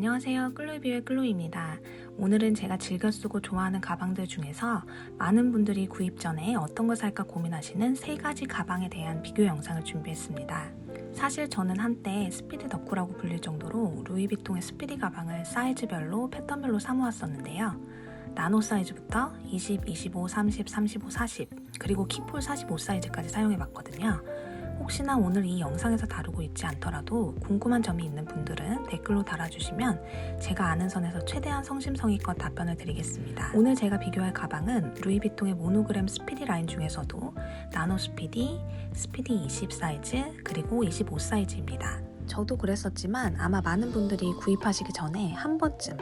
안녕하세요. 클로이뷰의 클로이입니다. 오늘은 제가 즐겨 쓰고 좋아하는 가방들 중에서 많은 분들이 구입 전에 어떤 걸 살까 고민하시는 3가지 가방에 대한 비교 영상을 준비했습니다. 사실 저는 한때 스피디 덕후라고 불릴 정도로 루이비통의 스피디 가방을 사이즈별로 패턴별로 사모았었는데요. 나노 사이즈부터 20, 25, 30, 35, 40 그리고 키폴 45 사이즈까지 사용해봤거든요. 혹시나 오늘 이 영상에서 다루고 있지 않더라도 궁금한 점이 있는 분들은 댓글로 달아주시면 제가 아는 선에서 최대한 성심성의껏 답변을 드리겠습니다. 오늘 제가 비교할 가방은 루이비통의 모노그램 스피디 라인 중에서도 나노 스피디, 스피디 20 사이즈, 그리고 25 사이즈입니다. 저도 그랬었지만 아마 많은 분들이 구입하시기 전에 한 번쯤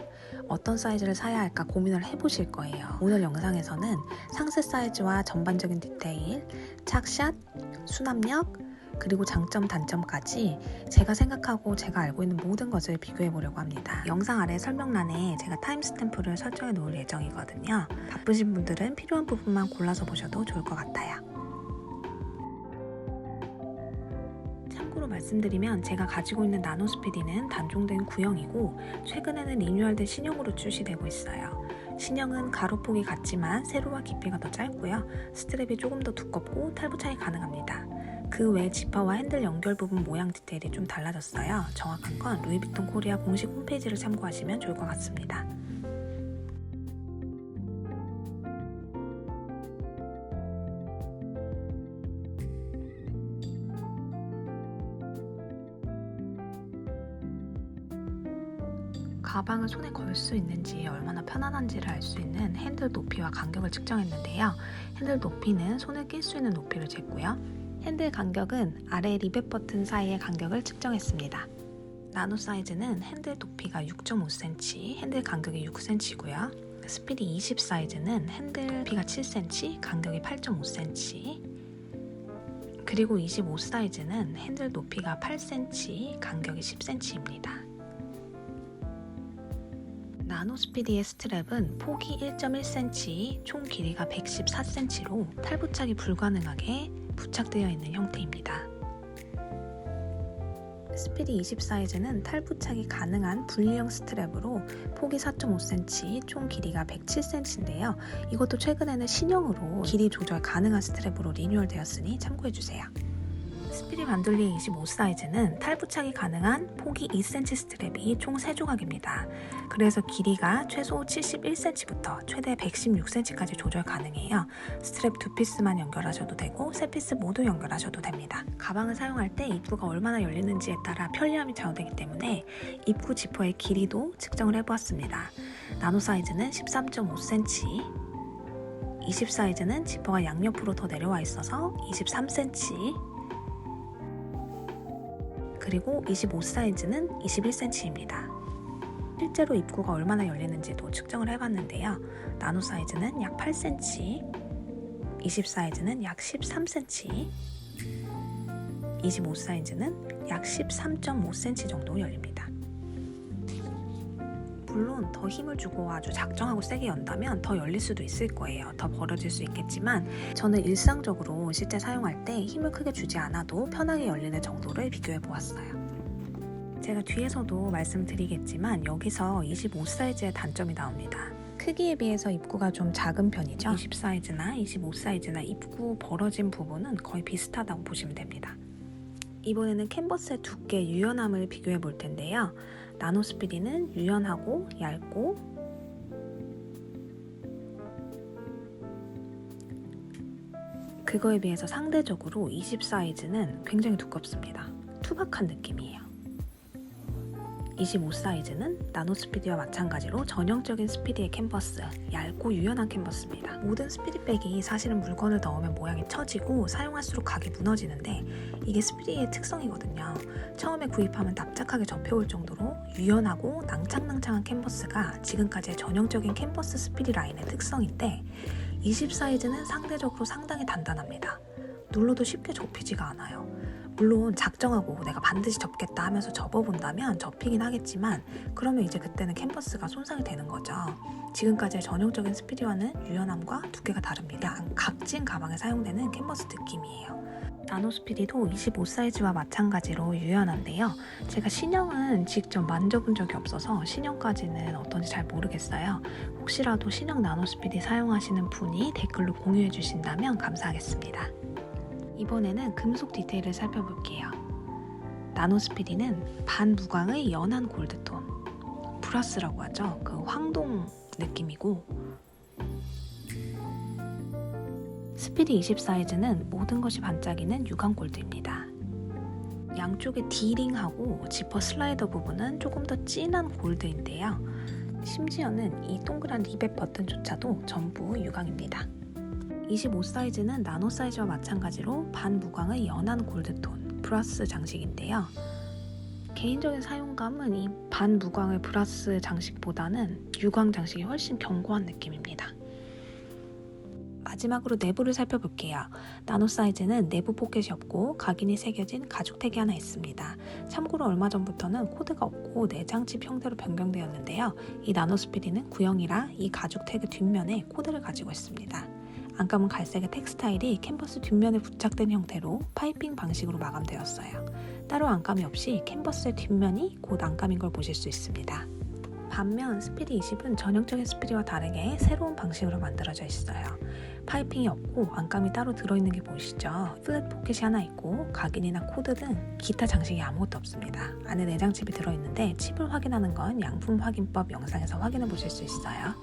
어떤 사이즈를 사야 할까 고민을 해보실 거예요. 오늘 영상에서는 상세 사이즈와 전반적인 디테일, 착샷, 수납력, 그리고 장점, 단점까지 제가 생각하고 제가 알고 있는 모든 것을 비교해 보려고 합니다. 영상 아래 설명란에 제가 타임스탬프를 설정해 놓을 예정이거든요. 바쁘신 분들은 필요한 부분만 골라서 보셔도 좋을 것 같아요. 참고로 말씀드리면 제가 가지고 있는 나노 스피디는 단종된 구형이고 최근에는 리뉴얼된 신형으로 출시되고 있어요. 신형은 가로폭이 같지만 세로와 깊이가 더 짧고요. 스트랩이 조금 더 두껍고 탈부착이 가능합니다. 그 외 지퍼와 핸들 연결 부분 모양 디테일이 좀 달라졌어요. 정확한 건 루이비통 코리아 공식 홈페이지를 참고하시면 좋을 것 같습니다. 가방을 손에 걸 수 있는지 얼마나 편안한지를 알 수 있는 핸들 높이와 간격을 측정했는데요. 핸들 높이는 손을 낄 수 있는 높이를 쟀고요. 핸들 간격은 아래 리벳 버튼 사이의 간격을 측정했습니다. 나노 사이즈는 핸들 높이가 6.5cm, 핸들 간격이 6cm고요. 스피디 20 사이즈는 핸들 높이가 7cm, 간격이 8.5cm. 그리고 25 사이즈는 핸들 높이가 8cm, 간격이 10cm입니다. 나노 스피디의 스트랩은 폭이 1.1cm, 총 길이가 114cm로 탈부착이 불가능하게 부착되어 있는 형태입니다. 스피디 20 사이즈는 탈부착이 가능한 분리형 스트랩으로 폭이 4.5cm, 총 길이가 107cm인데요. 이것도 최근에는 신형으로 길이 조절 가능한 스트랩으로 리뉴얼 되었으니 참고해주세요. 스피디 반둘리 25 사이즈는 탈부착이 가능한 폭이 2cm 스트랩이 총 3조각입니다. 그래서 길이가 최소 71cm부터 최대 116cm까지 조절 가능해요. 스트랩 2피스만 연결하셔도 되고 3피스 모두 연결하셔도 됩니다. 가방을 사용할 때 입구가 얼마나 열리는지에 따라 편리함이 좌우되기 때문에 입구 지퍼의 길이도 측정을 해보았습니다. 나노 사이즈는 13.5cm, 20 사이즈는 지퍼가 양옆으로 더 내려와 있어서 23cm, 그리고 25 사이즈는 21cm입니다. 실제로 입구가 얼마나 열리는지도 측정을 해봤는데요. 나노 사이즈는 약 8cm, 20 사이즈는 약 13cm, 25 사이즈는 약 13.5cm 정도 열립니다. 물론 더 힘을 주고 아주 작정하고 세게 연다면 더 열릴 수도 있을 거예요. 더 벌어질 수 있겠지만 저는 일상적으로 실제 사용할 때 힘을 크게 주지 않아도 편하게 열리는 정도를 비교해 보았어요. 제가 뒤에서도 말씀드리겠지만 여기서 25 사이즈의 단점이 나옵니다. 크기에 비해서 입구가 좀 작은 편이죠. 20 사이즈나 25 사이즈나 입구 벌어진 부분은 거의 비슷하다고 보시면 됩니다. 이번에는 캔버스의 두께, 유연함을 비교해 볼 텐데요. 나노 스피디는 유연하고 얇고 그거에 비해서 상대적으로 20 사이즈는 굉장히 두껍습니다. 투박한 느낌이에요. 25 사이즈는 나노 스피디와 마찬가지로 전형적인 스피디의 캔버스, 얇고 유연한 캔버스입니다. 모든 스피디백이 사실은 물건을 넣으면 모양이 처지고 사용할수록 각이 무너지는데 이게 스피디의 특성이거든요. 처음에 구입하면 납작하게 접혀올 정도로 유연하고 낭창낭창한 캔버스가 지금까지의 전형적인 캔버스 스피디 라인의 특성인데 20 사이즈는 상대적으로 상당히 단단합니다. 눌러도 쉽게 접히지가 않아요. 물론 작정하고 내가 반드시 접겠다 하면서 접어본다면 접히긴 하겠지만 그러면 이제 그때는 캔버스가 손상이 되는 거죠. 지금까지의 전형적인 스피디와는 유연함과 두께가 다릅니다. 약간 각진 가방에 사용되는 캔버스 느낌이에요. 나노 스피디도 25 사이즈와 마찬가지로 유연한데요. 제가 신형은 직접 만져본 적이 없어서 신형까지는 어떤지 잘 모르겠어요. 혹시라도 신형 나노 스피디 사용하시는 분이 댓글로 공유해 주신다면 감사하겠습니다. 이번에는 금속 디테일을 살펴볼게요. 나노 스피디는 반무광의 연한 골드톤, 브라스라고 하죠. 그 황동 느낌이고, 스피디 20 사이즈는 모든 것이 반짝이는 유광 골드입니다. 양쪽에 D링하고 지퍼 슬라이더 부분은 조금 더 진한 골드인데요. 심지어는 이 동그란 리벳 버튼조차도 전부 유광입니다. 25 사이즈는 나노 사이즈와 마찬가지로 반무광의 연한 골드톤, 브라스 장식인데요. 개인적인 사용감은 이 반무광의 브라스 장식보다는 유광 장식이 훨씬 견고한 느낌입니다. 마지막으로 내부를 살펴볼게요. 나노 사이즈는 내부 포켓이 없고 각인이 새겨진 가죽 택이 하나 있습니다. 참고로 얼마 전부터는 코드가 없고 내장칩 형태로 변경되었는데요. 이 나노 스피디는 구형이라 이 가죽 택의 뒷면에 코드를 가지고 있습니다. 안감은 갈색의 텍스타일이 캔버스 뒷면에 부착된 형태로 파이핑 방식으로 마감되었어요. 따로 안감이 없이 캔버스의 뒷면이 곧 안감인 걸 보실 수 있습니다. 반면 스피디 20은 전형적인 스피디와 다르게 새로운 방식으로 만들어져 있어요. 파이핑이 없고 안감이 따로 들어있는 게 보이시죠? 플랫 포켓이 하나 있고 각인이나 코드 등 기타 장식이 아무것도 없습니다. 안에 내장칩이 들어있는데 칩을 확인하는 건 양품 확인법 영상에서 확인해 보실 수 있어요.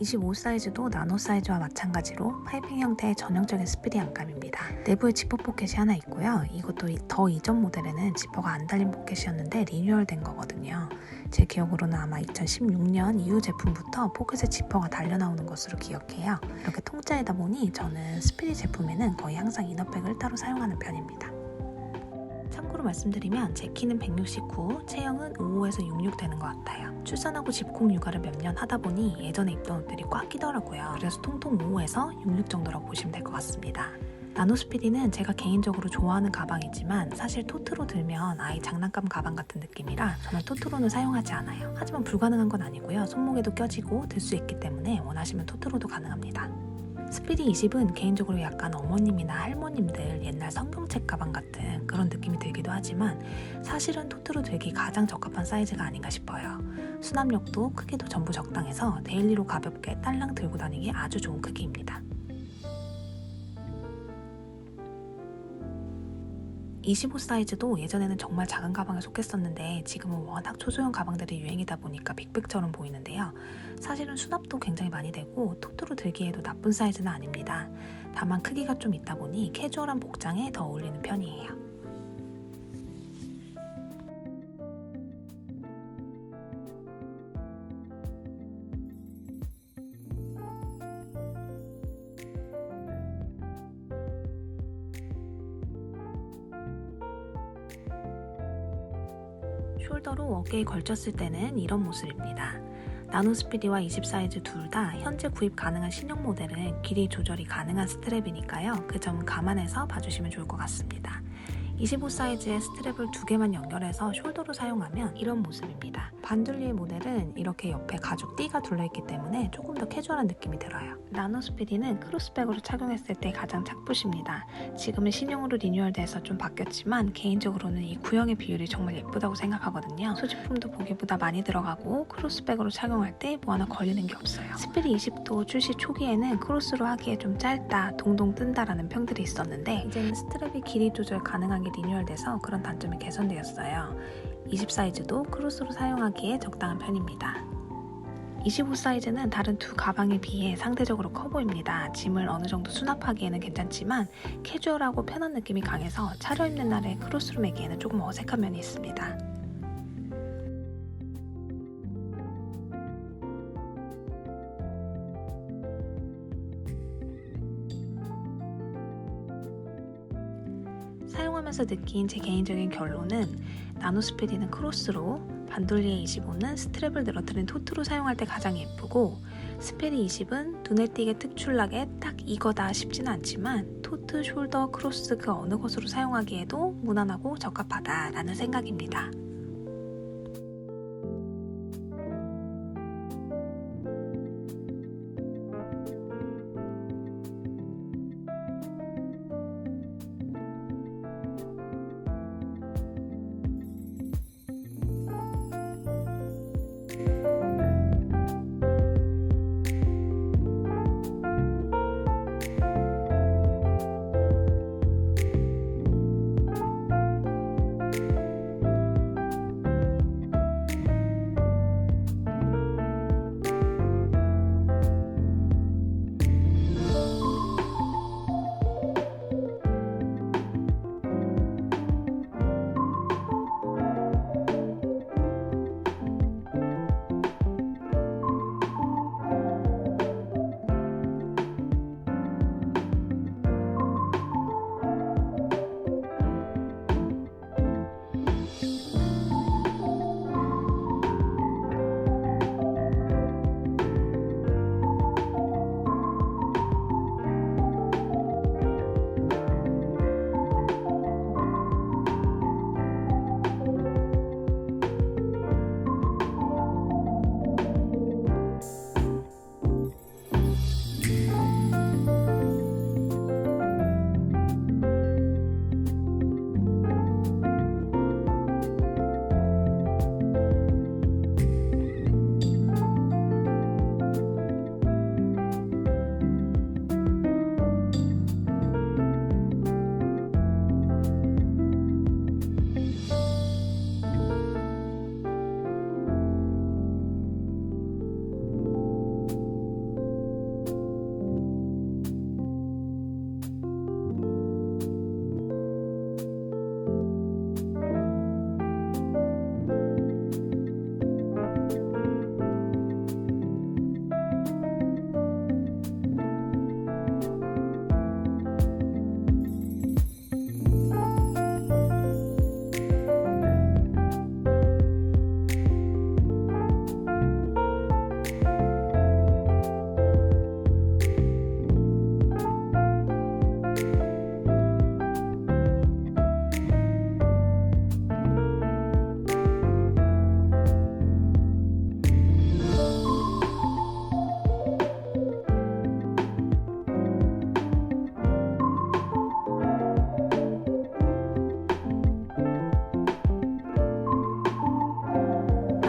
25 사이즈도 나노 사이즈와 마찬가지로 파이핑 형태의 전형적인 스피디 안감입니다. 내부에 지퍼 포켓이 하나 있고요. 이것도 더 이전 모델에는 지퍼가 안 달린 포켓이었는데 리뉴얼 된 거거든요. 제 기억으로는 아마 2016년 이후 제품부터 포켓에 지퍼가 달려 나오는 것으로 기억해요. 이렇게 통짜이다 보니 저는 스피디 제품에는 거의 항상 이너백을 따로 사용하는 편입니다. 참고로 말씀드리면 제 키는 169, 체형은 55에서 66 되는 것 같아요. 출산하고 집콕 육아를 몇 년 하다 보니 예전에 입던 옷들이 꽉 끼더라고요. 그래서 통통 55에서 66 정도라고 보시면 될 것 같습니다. 나노 스피디는 제가 개인적으로 좋아하는 가방이지만 사실 토트로 들면 아이 장난감 가방 같은 느낌이라 저는 토트로는 사용하지 않아요. 하지만 불가능한 건 아니고요. 손목에도 껴지고 들 수 있기 때문에 원하시면 토트로도 가능합니다. 스피디 20은 개인적으로 약간 어머님이나 할머님들 옛날 성경책 가방 같은 그런 느낌이 들기도 하지만 사실은 토트로 들기 가장 적합한 사이즈가 아닌가 싶어요. 수납력도 크기도 전부 적당해서 데일리로 가볍게 딸랑 들고 다니기 아주 좋은 크기입니다. 25 사이즈도 예전에는 정말 작은 가방에 속했었는데 지금은 워낙 초소형 가방들이 유행이다 보니까 빅백처럼 보이는데요. 사실은 수납도 굉장히 많이 되고 토트로 들기에도 나쁜 사이즈는 아닙니다. 다만 크기가 좀 있다 보니 캐주얼한 복장에 더 어울리는 편이에요. 숄더로 어깨에 걸쳤을 때는 이런 모습입니다. 나노 스피디와 20 사이즈 둘 다 현재 구입 가능한 신형 모델은 길이 조절이 가능한 스트랩이니까요. 그 점은 감안해서 봐주시면 좋을 것 같습니다. 25 사이즈의 스트랩을 2개만 연결해서 숄더로 사용하면 이런 모습입니다. 반둘리의 모델은 이렇게 옆에 가죽 띠가 둘러있기 때문에 조금 더 캐주얼한 느낌이 들어요. 나노 스피디는 크로스백으로 착용했을 때 가장 착붙입니다. 지금은 신형으로 리뉴얼돼서 좀 바뀌었지만 개인적으로는 이 구형의 비율이 정말 예쁘다고 생각하거든요. 소지품도 보기보다 많이 들어가고 크로스백으로 착용할 때 뭐 하나 걸리는 게 없어요. 스피디 20도 출시 초기에는 크로스로 하기에 좀 짧다, 동동 뜬다라는 평들이 있었는데 이제는 스트랩이 길이 조절 가능하게 리뉴얼돼서 그런 단점이 개선되었어요. 20 사이즈도 크로스로 사용하기에 적당한 편입니다. 25 사이즈는 다른 두 가방에 비해 상대적으로 커 보입니다. 짐을 어느 정도 수납하기에는 괜찮지만 캐주얼하고 편한 느낌이 강해서 차려입는 날에 크로스로 매기에는 조금 어색한 면이 있습니다. 사용하면서 느낀 제 개인적인 결론은 나노 스피디는 크로스로, 반돌리의 25는 스트랩을 늘어뜨린 토트로 사용할 때 가장 예쁘고 스피디 20은 눈에 띄게 특출나게 딱 이거다 싶지는 않지만 포트, 숄더, 크로스 그 어느 것으로 사용하기에도 무난하고 적합하다라는 생각입니다.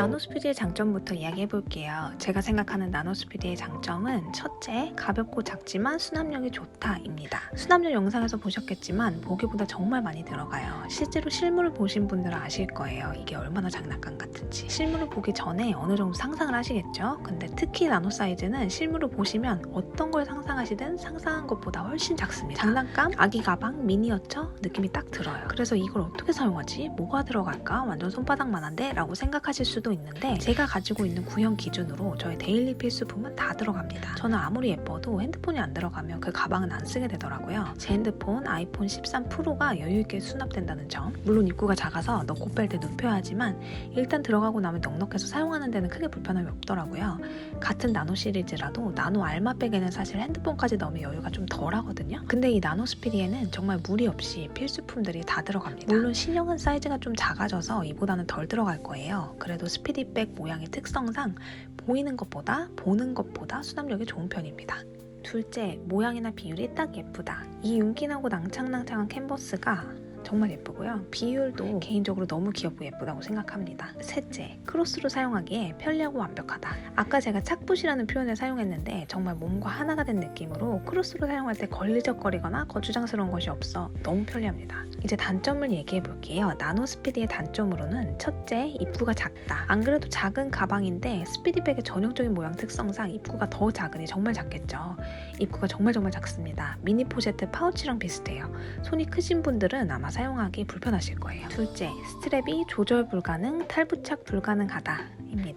나노스피드의 장점부터 이야기해볼게요. 제가 생각하는 나노스피드의 장점은 첫째, 가볍고 작지만 수납력이 좋다입니다. 수납력 영상에서 보셨겠지만 보기보다 정말 많이 들어가요. 실제로 실물을 보신 분들은 아실 거예요. 이게 얼마나 장난감 같은지. 실물을 보기 전에 어느 정도 상상을 하시겠죠? 근데 특히 나노 사이즈는 실물을 보시면 어떤 걸 상상하시든 상상한 것보다 훨씬 작습니다. 장난감, 아기 가방, 미니어처 느낌이 딱 들어요. 그래서 이걸 어떻게 사용하지? 뭐가 들어갈까? 완전 손바닥만한데? 라고 생각하실 수도 있는데 제가 가지고 있는 구형 기준으로 저의 데일리 필수품은 다 들어갑니다. 저는 아무리 예뻐도 핸드폰이 안 들어가면 그 가방은 안 쓰게 되더라고요. 제 핸드폰 아이폰 13 프로가 여유있게 수납된다는 점. 물론 입구가 작아서 넣고 뺄 때 눕혀야지만 일단 들어가고 나면 넉넉해서 사용하는 데는 크게 불편함이 없더라고요. 같은 나노 시리즈라도 나노 알마백에는 사실 핸드폰까지 넣으면 여유가 좀 덜 하거든요. 근데 이 나노 스피디에는 정말 무리 없이 필수품들이 다 들어갑니다. 물론 신형은 사이즈가 좀 작아져서 이보다는 덜 들어갈 거예요. 그래도 스피디백 모양의 특성상 보이는 것보다 보는 것보다 수납력이 좋은 편입니다. 둘째, 모양이나 비율이 딱 예쁘다. 이 윤기나고 낭창낭창한 캔버스가 정말 예쁘고요. 비율도 개인적으로 너무 귀엽고 예쁘다고 생각합니다. 셋째, 크로스로 사용하기에 편리하고 완벽하다. 아까 제가 착붙이라는 표현을 사용했는데 정말 몸과 하나가 된 느낌으로 크로스로 사용할 때 걸리적거리거나 거추장스러운 것이 없어 너무 편리합니다. 이제 단점을 얘기해 볼게요. 나노 스피디의 단점으로는 첫째, 입구가 작다. 안 그래도 작은 가방인데 스피디백의 전형적인 모양 특성상 입구가 더 작으니 정말 작겠죠. 입구가 정말 작습니다. 미니 포셰트 파우치랑 비슷해요. 손이 크신 분들은 아마 사용하기 불편하실 거예요. 둘째, 스트랩이 조절 불가능, 탈부착 불가능하다.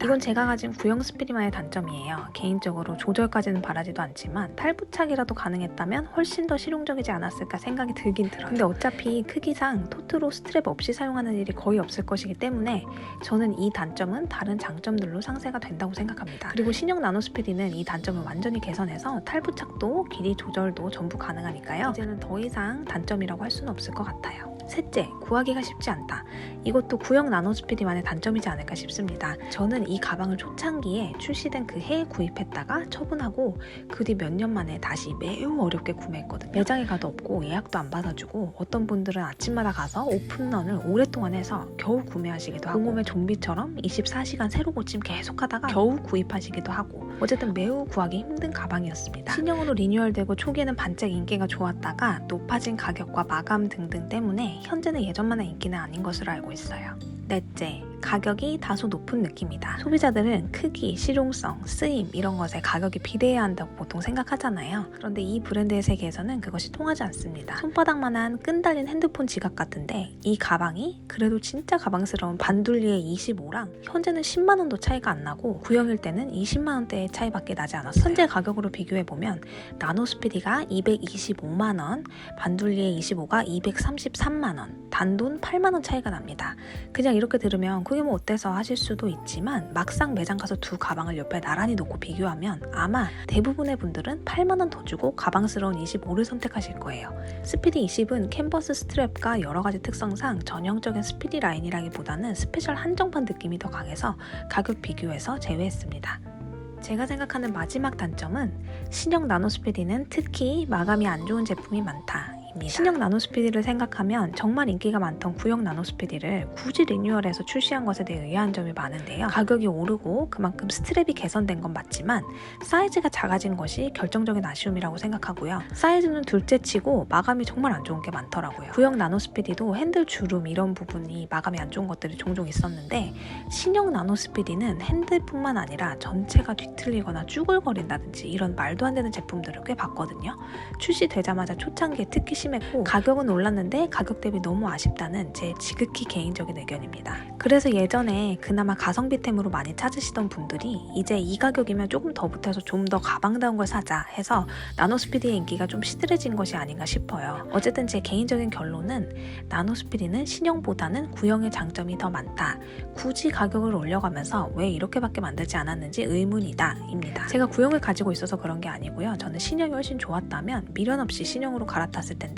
이건 제가 가진 구형 스피디만의 단점이에요. 개인적으로 조절까지는 바라지도 않지만 탈부착이라도 가능했다면 훨씬 더 실용적이지 않았을까 생각이 들긴 들어요. 근데 어차피 크기상 토트로 스트랩 없이 사용하는 일이 거의 없을 것이기 때문에 저는 이 단점은 다른 장점들로 상쇄가 된다고 생각합니다. 그리고 신형 나노 스피디는 이 단점을 완전히 개선해서 탈부착도 길이 조절도 전부 가능하니까요. 이제는 더 이상 단점이라고 할 수는 없을 것 같아요. 셋째, 구하기가 쉽지 않다. 이것도 구형 나노 스피디만의 단점이지 않을까 싶습니다. 저는 이 가방을 초창기에 출시된 그 해에 구입했다가 처분하고 그 뒤 몇 년 만에 다시 매우 어렵게 구매했거든요. 매장에 가도 없고 예약도 안 받아주고 어떤 분들은 아침마다 가서 오픈런을 오랫동안 해서 겨우 구매하시기도 하고 공홈의 좀비처럼 24시간 새로 고침 계속하다가 겨우 구입하시기도 하고 어쨌든 매우 구하기 힘든 가방이었습니다. 신형으로 리뉴얼되고 초기에는 반짝 인기가 좋았다가 높아진 가격과 마감 등등 때문에 현재는 예전만한 인기는 아닌 것으로 알고 있어요. 넷째, 가격이 다소 높은 느낌이다. 소비자들은 크기, 실용성, 쓰임 이런 것에 가격이 비례해야 한다고 보통 생각하잖아요. 그런데 이 브랜드의 세계에서는 그것이 통하지 않습니다. 손바닥만한 끈 달린 핸드폰 지갑 같은데 이 가방이 그래도 진짜 가방스러운 반둘리의 25랑 현재는 10만원도 차이가 안 나고 구형일 때는 20만원대의 차이밖에 나지 않았어요. 현재 가격으로 비교해보면 나노 스피디가 225만원, 반둘리의 25가 233만원, 단돈 8만원 차이가 납니다. 그냥 이렇게 들으면 그게 뭐 어때서 하실 수도 있지만 막상 매장 가서 두 가방을 옆에 나란히 놓고 비교하면 아마 대부분의 분들은 8만원 더 주고 가방스러운 25를 선택하실 거예요. 스피디 20은 캔버스 스트랩과 여러가지 특성상 전형적인 스피디 라인이라기보다는 스페셜 한정판 느낌이 더 강해서 가격 비교에서 제외했습니다. 제가 생각하는 마지막 단점은 신형 나노 스피디는 특히 마감이 안 좋은 제품이 많다. 신형 나노 스피디를 생각하면 정말 인기가 많던 구형 나노 스피디를 굳이 리뉴얼해서 출시한 것에 대해 의아한 점이 많은데요. 가격이 오르고 그만큼 스트랩이 개선된 건 맞지만 사이즈가 작아진 것이 결정적인 아쉬움이라고 생각하고요. 사이즈는 둘째치고 마감이 정말 안 좋은 게 많더라고요. 구형 나노 스피디도 핸들 주름 이런 부분이 마감이 안 좋은 것들이 종종 있었는데 신형 나노 스피디는 핸들뿐만 아니라 전체가 뒤틀리거나 쭈글거린다든지 이런 말도 안 되는 제품들을 꽤 봤거든요. 출시되자마자 초창기에 특히 심했고 가격은 올랐는데 가격 대비 너무 아쉽다는 제 지극히 개인적인 의견입니다. 그래서 예전에 그나마 가성비템으로 많이 찾으시던 분들이 이제 이 가격이면 조금 더 보태서 좀 더 가방다운 걸 사자 해서 나노 스피디의 인기가 좀 시들해진 것이 아닌가 싶어요. 어쨌든 제 개인적인 결론은 나노 스피디는 신형보다는 구형의 장점이 더 많다. 굳이 가격을 올려가면서 왜 이렇게밖에 만들지 않았는지 의문이다 입니다. 제가 구형을 가지고 있어서 그런 게 아니고요. 저는 신형이 훨씬 좋았다면 미련 없이 신형으로 갈아탔을 텐데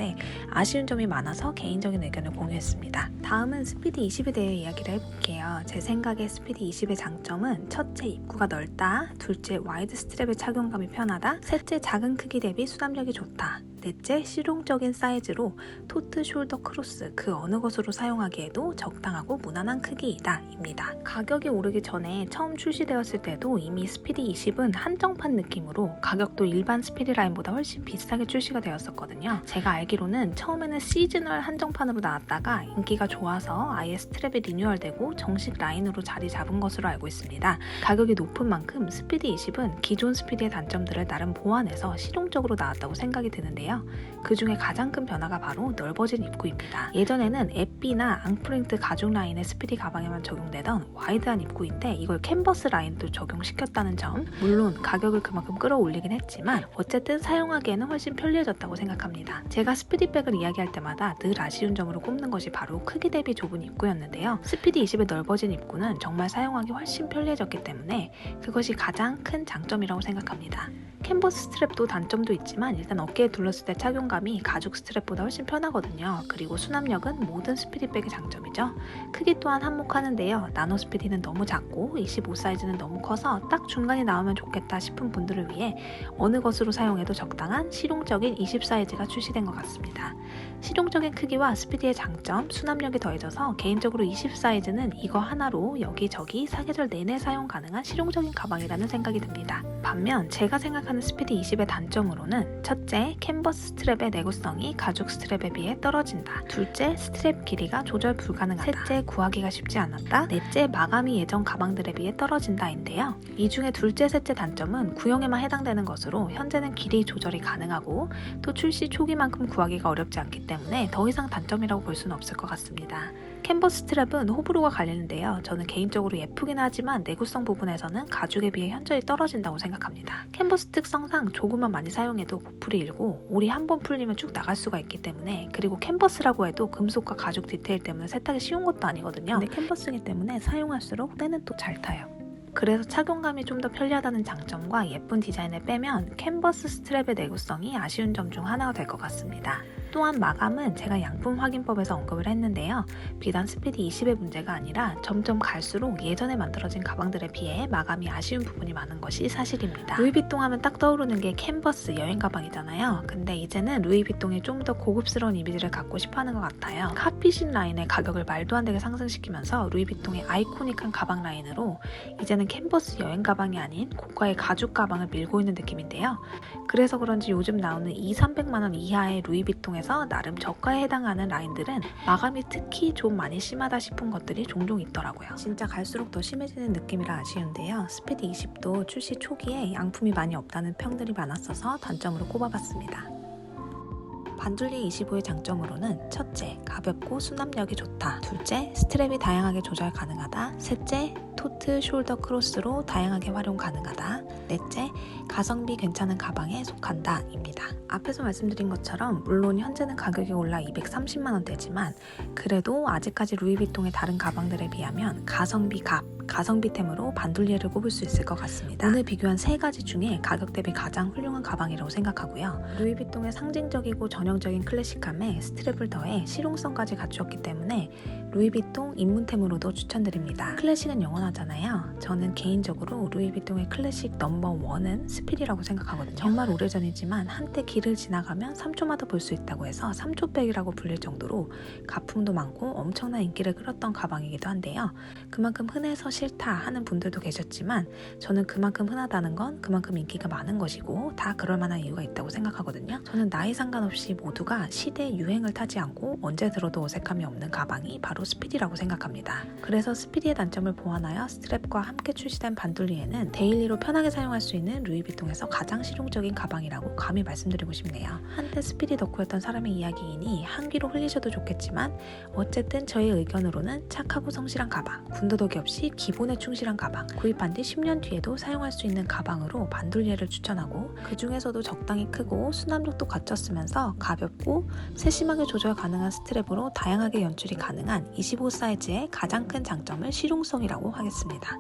아쉬운 점이 많아서 개인적인 의견을 공유했습니다. 다음은 스피디 20에 대해 이야기를 해볼게요. 제 생각에 스피디 20의 장점은 첫째, 입구가 넓다, 둘째, 와이드 스트랩의 착용감이 편하다, 셋째, 작은 크기 대비 수납력이 좋다, 넷째, 실용적인 사이즈로 토트, 숄더, 크로스 그 어느 것으로 사용하기에도 적당하고 무난한 크기이다 입니다. 가격이 오르기 전에 처음 출시되었을 때도 이미 스피디 20은 한정판 느낌으로 가격도 일반 스피디 라인보다 훨씬 비싸게 출시가 되었었거든요. 제가 알기로는 처음에는 시즈널 한정판으로 나왔다가 인기가 좋아서 아예 스트랩이 리뉴얼되고 정식 라인으로 자리 잡은 것으로 알고 있습니다. 가격이 높은 만큼 스피디 20은 기존 스피디의 단점들을 나름 보완해서 실용적으로 나왔다고 생각이 드는데요. 그 중에 가장 큰 변화가 바로 넓어진 입구입니다. 예전에는 에삐나 앙프랭트 가죽 라인의 스피디 가방에만 적용되던 와이드한 입구인데 이걸 캔버스 라인도 적용시켰다는 점, 물론 가격을 그만큼 끌어올리긴 했지만 어쨌든 사용하기에는 훨씬 편리해졌다고 생각합니다. 제가 스피디백을 이야기할 때마다 늘 아쉬운 점으로 꼽는 것이 바로 크기 대비 좁은 입구였는데요. 스피디 20의 넓어진 입구는 정말 사용하기 훨씬 편리해졌기 때문에 그것이 가장 큰 장점이라고 생각합니다. 캔버스 스트랩도 단점도 있지만 일단 어깨에 둘렀을 때 착용감이 가죽 스트랩보다 훨씬 편하거든요. 그리고 수납력은 모든 스피디백의 장점이죠. 크기 또한 한몫하는데요. 나노 스피디는 너무 작고 25 사이즈는 너무 커서 딱 중간이 나오면 좋겠다 싶은 분들을 위해 어느 것으로 사용해도 적당한 실용적인 20 사이즈가 출시된 것 같습니다. 실용적인 크기와 스피디의 장점, 수납력이 더해져서 개인적으로 20 사이즈는 이거 하나로 여기저기 사계절 내내 사용 가능한 실용적인 가방이라는 생각이 듭니다. 반면 제가 생각하는 스피디 20의 단점으로는 첫째, 캔버스 스트랩의 내구성이 가죽 스트랩에 비해 떨어진다. 둘째, 스트랩 길이가 조절 불가능하다. 셋째, 구하기가 쉽지 않았다. 넷째, 마감이 예전 가방들에 비해 떨어진다인데요. 이 중에 둘째, 셋째 단점은 구형에만 해당되는 것으로 현재는 길이 조절이 가능하고 또 출시 초기만큼 구하기가 어렵지 않기 때문에 더 이상 단점이라고 볼 수는 없을 것 같습니다. 캔버스 스트랩은 호불호가 갈리는데요. 저는 개인적으로 예쁘긴 하지만 내구성 부분에서는 가죽에 비해 현저히 떨어진다고 생각합니다. 캔버스 특성상 조금만 많이 사용해도 보풀이 일고 올이 한 번 풀리면 쭉 나갈 수가 있기 때문에, 그리고 캔버스라고 해도 금속과 가죽 디테일 때문에 세탁이 쉬운 것도 아니거든요. 근데 캔버스이기 때문에 사용할수록 때는 또 잘 타요. 그래서 착용감이 좀 더 편리하다는 장점과 예쁜 디자인을 빼면 캔버스 스트랩의 내구성이 아쉬운 점 중 하나가 될 것 같습니다. 또한 마감은 제가 양품 확인법에서 언급을 했는데요. 비단 스피디 20의 문제가 아니라 점점 갈수록 예전에 만들어진 가방들에 비해 마감이 아쉬운 부분이 많은 것이 사실입니다. 루이비통 하면 딱 떠오르는 게 캔버스 여행 가방이잖아요. 근데 이제는 루이비통이 좀 더 고급스러운 이미지를 갖고 싶어하는 것 같아요. 카피신 라인의 가격을 말도 안 되게 상승시키면서 루이비통의 아이코닉한 가방 라인으로 이제는 캔버스 여행 가방이 아닌 고가의 가죽 가방을 밀고 있는 느낌인데요. 그래서 그런지 요즘 나오는 200~300만 원 이하의 루이비통에서 나름 저가에 해당하는 라인들은 마감이 특히 좀 많이 심하다 싶은 것들이 종종 있더라고요. 진짜 갈수록 더 심해지는 느낌이라 아쉬운데요. 스피디 20도 출시 초기에 양품이 많이 없다는 평들이 많았어서 단점으로 꼽아봤습니다. 반둘리 25의 장점으로는 첫째, 가볍고 수납력이 좋다. 둘째, 스트랩이 다양하게 조절 가능하다. 셋째, 토트, 숄더 크로스로 다양하게 활용 가능하다. 넷째, 가성비 괜찮은 가방에 속한다 입니다. 앞에서 말씀드린 것처럼 물론 현재는 가격이 올라 230만 원대지만 그래도 아직까지 루이비통의 다른 가방들에 비하면 가성비템으로 반둘리에를 꼽을 수 있을 것 같습니다. 오늘 비교한 세 가지 중에 가격 대비 가장 훌륭한 가방이라고 생각하고요. 루이비통의 상징적이고 전형적인 클래식함에 스트랩을 더해 실용성까지 갖추었기 때문에 루이비통 입문템으로도 추천드립니다. 클래식은 영원하잖아요. 저는 개인적으로 루이비통의 클래식 넘버1은 스피디라고 생각하거든요. 정말 오래전이지만 한때 길을 지나가면 3초마다 볼 수 있다고 해서 3초백이라고 불릴 정도로 가품도 많고 엄청난 인기를 끌었던 가방이기도 한데요. 그만큼 흔해서 싫다 하는 분들도 계셨지만 저는 그만큼 흔하다는 건 그만큼 인기가 많은 것이고 다 그럴 만한 이유가 있다고 생각하거든요. 저는 나이 상관없이 모두가 시대 유행을 타지 않고 언제 들어도 어색함이 없는 가방이 바로 스피디라고 생각합니다. 그래서 스피디의 단점을 보완하여 스트랩과 함께 출시된 반둘리에는 데일리로 편하게 사용할 수 있는 루이비통에서 가장 실용적인 가방이라고 감히 말씀드리고 싶네요. 한때 스피디 덕후였던 사람의 이야기이니 한 귀로 흘리셔도 좋겠지만 어쨌든 저의 의견으로는 착하고 성실한 가방, 군더더기 없이 기본에 충실한 가방, 구입한 뒤 10년 뒤에도 사용할 수 있는 가방으로 반둘리에를 추천하고, 그 중에서도 적당히 크고 수납력도 갖췄으면서 가볍고 세심하게 조절 가능한 스트랩으로 다양하게 연출이 가능한 25 사이즈의 가장 큰 장점을 실용성이라고 하겠습니다.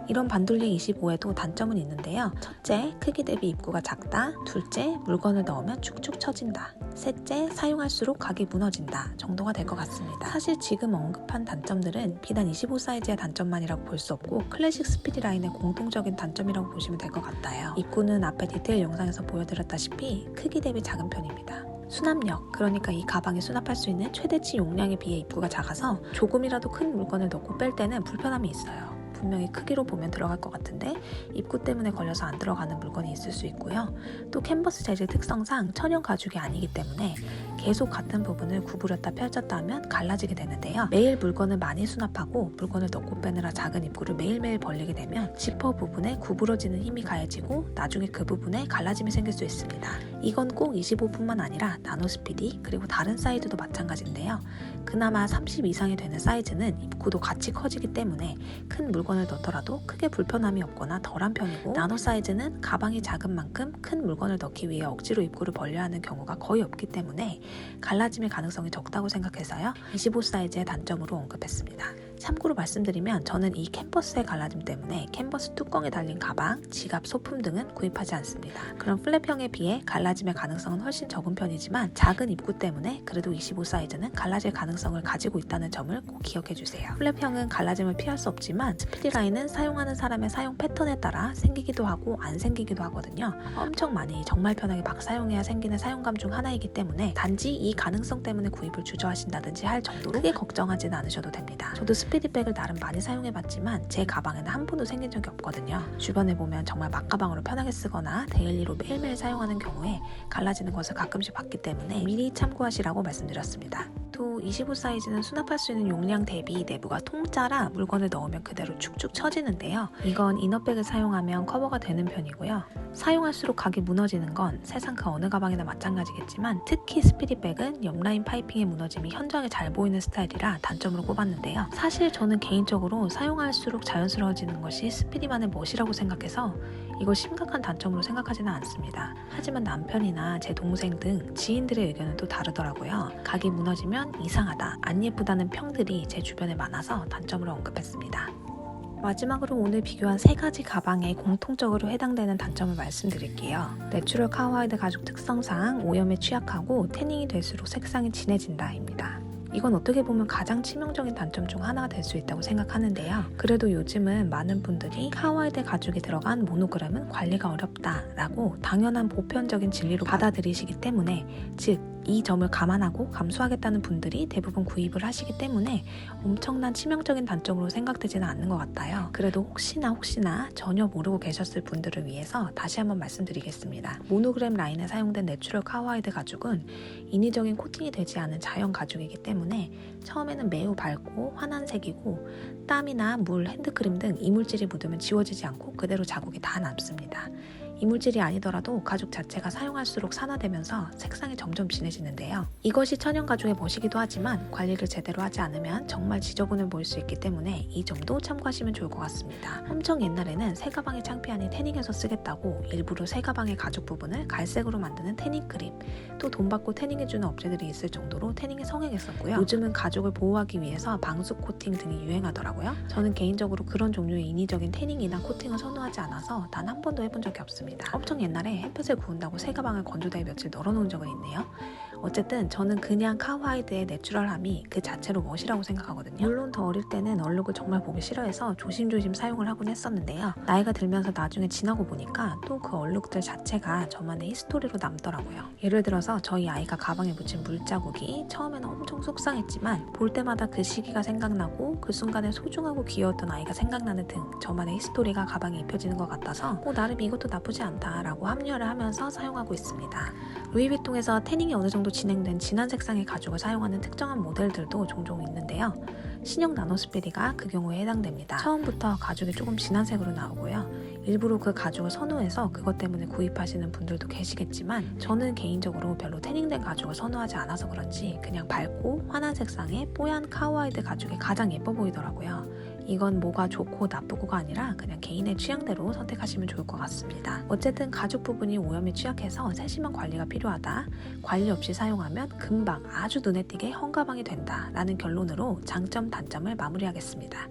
이런 반둘리 25에도 단점은 있는데요. 첫째, 크기 대비 입구가 작다. 둘째, 물건을 넣으면 축축 처진다. 셋째, 사용할수록 각이 무너진다 정도가 될 것 같습니다. 사실 지금 언급한 단점들은 비단 25 사이즈의 단점만이라고 볼 수 없고 클래식 스피디 라인의 공통적인 단점이라고 보시면 될 것 같아요. 입구는 앞에 디테일 영상에서 보여드렸다시피 크기 대비 작은 편입니다. 수납력, 그러니까 이 가방에 수납할 수 있는 최대치 용량에 비해 입구가 작아서 조금이라도 큰 물건을 넣고 뺄 때는 불편함이 있어요. 분명히 크기로 보면 들어갈 것 같은데 입구 때문에 걸려서 안 들어가는 물건이 있을 수 있고요. 또 캔버스 재질 특성상 천연 가죽이 아니기 때문에 계속 같은 부분을 구부렸다 펼쳤다 하면 갈라지게 되는데요. 매일 물건을 많이 수납하고 물건을 넣고 빼느라 작은 입구를 매일매일 벌리게 되면 지퍼 부분에 구부러지는 힘이 가해지고 나중에 그 부분에 갈라짐이 생길 수 있습니다. 이건 꼭 25뿐만 아니라 나노스피디 그리고 다른 사이즈도 마찬가지인데요. 그나마 30 이상이 되는 사이즈는 입구도 같이 커지기 때문에 큰 물건을 넣더라도 크게 불편함이 없거나 덜한 편이고, 나노 사이즈는 가방이 작은 만큼 큰 물건을 넣기 위해 억지로 입구를 벌려야 하는 경우가 거의 없기 때문에 갈라짐의 가능성이 적다고 생각해서요. 25 사이즈의 단점으로 언급했습니다. 참고로 말씀드리면 저는 이 캔버스의 갈라짐 때문에 캔버스 뚜껑에 달린 가방, 지갑, 소품 등은 구입하지 않습니다. 그럼 플랩형에 비해 갈라짐의 가능성은 훨씬 적은 편이지만 작은 입구 때문에 그래도 25 사이즈는 갈라질 가능성을 가지고 있다는 점을 꼭 기억해주세요. 플랩형은 갈라짐을 피할 수 없지만 스피디 라인은 사용하는 사람의 사용 패턴에 따라 생기기도 하고 안 생기기도 하거든요. 엄청 많이 정말 편하게 막 사용해야 생기는 사용감 중 하나이기 때문에 단지 이 가능성 때문에 구입을 주저하신다든지 할 정도로 크게 걱정하지는 않으셔도 됩니다. 저도 스피디백을 나름 많이 사용해봤지만 제 가방에는 한 번도 생긴 적이 없거든요. 주변에 보면 정말 막가방으로 편하게 쓰거나 데일리로 매일매일 사용하는 경우에 갈라지는 것을 가끔씩 봤기 때문에 미리 참고하시라고 말씀드렸습니다. 또 25 사이즈는 수납할 수 있는 용량 대비 내부가 통짜라 물건을 넣으면 그대로 축축 처지는데요. 이건 이너백을 사용하면 커버가 되는 편이고요. 사용할수록 각이 무너지는 건 세상 그 어느 가방이나 마찬가지겠지만 특히 스피디백은 옆라인 파이핑의 무너짐이 현저하게 잘 보이는 스타일이라 단점으로 꼽았는데요. 사실 저는 개인적으로 사용할수록 자연스러워지는 것이 스피디만의 멋이라고 생각해서 이걸 심각한 단점으로 생각하지는 않습니다. 하지만 남편이나 제 동생 등 지인들의 의견은 또 다르더라고요. 각이 무너지면 이상하다, 안 예쁘다는 평들이 제 주변에 많아서 단점으로 언급했습니다. 마지막으로 오늘 비교한 3가지 가방에 공통적으로 해당되는 단점을 말씀드릴게요. 내추럴 카우하이드 가죽 특성상 오염에 취약하고 태닝이 될수록 색상이 진해진다입니다. 이건 어떻게 보면 가장 치명적인 단점 중 하나가 될 수 있다고 생각하는데요. 그래도 요즘은 많은 분들이 카우하이드 가죽이 들어간 모노그램은 관리가 어렵다라고 당연한 보편적인 진리로 받아들이시기 때문에, 즉 이 점을 감안하고 감수하겠다는 분들이 대부분 구입을 하시기 때문에 엄청난 치명적인 단점으로 생각되지는 않는 것 같아요. 그래도 혹시나 전혀 모르고 계셨을 분들을 위해서 다시 한번 말씀드리겠습니다. 모노그램 라인에 사용된 내추럴 카우하이드 가죽은 인위적인 코팅이 되지 않은 자연 가죽이기 때문에 처음에는 매우 밝고 환한 색이고 땀이나 물, 핸드크림 등 이물질이 묻으면 지워지지 않고 그대로 자국이 다 남습니다. 이물질이 아니더라도 가죽 자체가 사용할수록 산화되면서 색상이 점점 진해지는데요. 이것이 천연 가죽의 멋이기도 하지만 관리를 제대로 하지 않으면 정말 지저분해 보일 수 있기 때문에 이 점도 참고하시면 좋을 것 같습니다. 엄청 옛날에는 새 가방이 창피하니 태닝해서 쓰겠다고 일부러 새 가방의 가죽 부분을 갈색으로 만드는 태닝 크림, 또 돈 받고 태닝해주는 업체들이 있을 정도로 태닝에 성행했었고요. 요즘은 가죽을 보호하기 위해서 방수 코팅 등이 유행하더라고요. 저는 개인적으로 그런 종류의 인위적인 태닝이나 코팅을 선호하지 않아서 단 한 번도 해본 적이 없습니다. 엄청 옛날에 햇볕을 구운다고 새 가방을 건조대에 며칠 널어놓은 적은 있네요. 어쨌든 저는 그냥 카우하이드의 내추럴함이 그 자체로 멋이라고 생각하거든요. 물론 더 어릴 때는 얼룩을 정말 보기 싫어해서 조심조심 사용을 하곤 했었는데요. 나이가 들면서 나중에 지나고 보니까 또 그 얼룩들 자체가 저만의 히스토리로 남더라고요. 예를 들어서 저희 아이가 가방에 묻힌 물자국이 처음에는 엄청 속상했지만 볼 때마다 그 시기가 생각나고 그 순간에 소중하고 귀여웠던 아이가 생각나는 등 저만의 히스토리가 가방에 입혀지는 것 같아서 나름 이것도 나쁘지 않다라고 합리화를 하면서 사용하고 있습니다. 루이비통에서 태닝이 어느 정도 진행된 진한 색상의 가죽을 사용하는 특정한 모델들도 종종 있는데요. 신형 나노스피디가 그 경우에 해당됩니다. 처음부터 가죽이 조금 진한 색으로 나오고요. 일부러 그 가죽을 선호해서 그것 때문에 구입하시는 분들도 계시겠지만 저는 개인적으로 별로 태닝된 가죽을 선호하지 않아서 그런지 그냥 밝고 환한 색상의 뽀얀 카우하이드 가죽이 가장 예뻐 보이더라고요. 이건 뭐가 좋고 나쁘고가 아니라 그냥 개인의 취향대로 선택하시면 좋을 것 같습니다. 어쨌든 가죽 부분이 오염에 취약해서 세심한 관리가 필요하다, 관리 없이 사용하면 금방 아주 눈에 띄게 헝가방이 된다 라는 결론으로 장점 단점을 마무리하겠습니다.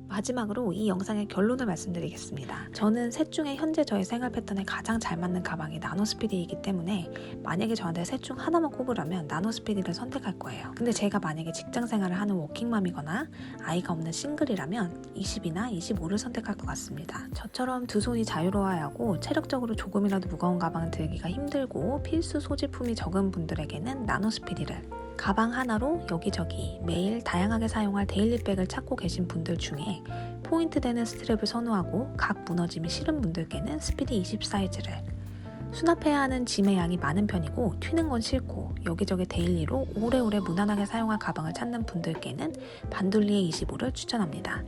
마지막으로 이 영상의 결론을 말씀드리겠습니다. 저는 셋 중에 현재 저의 생활 패턴에 가장 잘 맞는 가방이 나노스피디이기 때문에 만약에 저한테 셋 중 하나만 꼽으라면 나노스피디를 선택할 거예요. 근데 제가 만약에 직장생활을 하는 워킹맘이거나 아이가 없는 싱글이라면 20이나 25를 선택할 것 같습니다. 저처럼 두 손이 자유로워야 하고 체력적으로 조금이라도 무거운 가방을 들기가 힘들고 필수 소지품이 적은 분들에게는 나노스피디를, 가방 하나로 여기저기 매일 다양하게 사용할 데일리백을 찾고 계신 분들 중에 포인트 되는 스트랩을 선호하고 각 무너짐이 싫은 분들께는 스피디 20 사이즈를, 수납해야 하는 짐의 양이 많은 편이고 튀는 건 싫고 여기저기 데일리로 오래오래 무난하게 사용할 가방을 찾는 분들께는 반둘리의 25를 추천합니다.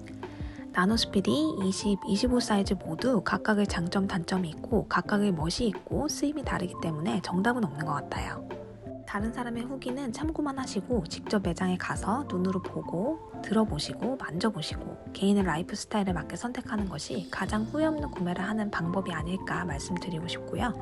나노스피디 20, 25 사이즈 모두 각각의 장점, 단점이 있고 각각의 멋이 있고 쓰임이 다르기 때문에 정답은 없는 것 같아요. 다른 사람의 후기는 참고만 하시고 직접 매장에 가서 눈으로 보고 들어보시고 만져보시고 개인의 라이프 스타일에 맞게 선택하는 것이 가장 후회 없는 구매를 하는 방법이 아닐까 말씀드리고 싶고요.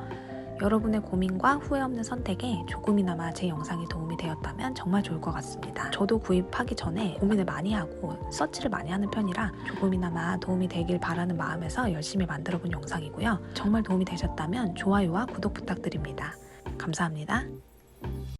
여러분의 고민과 후회 없는 선택에 조금이나마 제 영상이 도움이 되었다면 정말 좋을 것 같습니다. 저도 구입하기 전에 고민을 많이 하고 서치를 많이 하는 편이라 조금이나마 도움이 되길 바라는 마음에서 열심히 만들어본 영상이고요. 정말 도움이 되셨다면 좋아요와 구독 부탁드립니다. 감사합니다.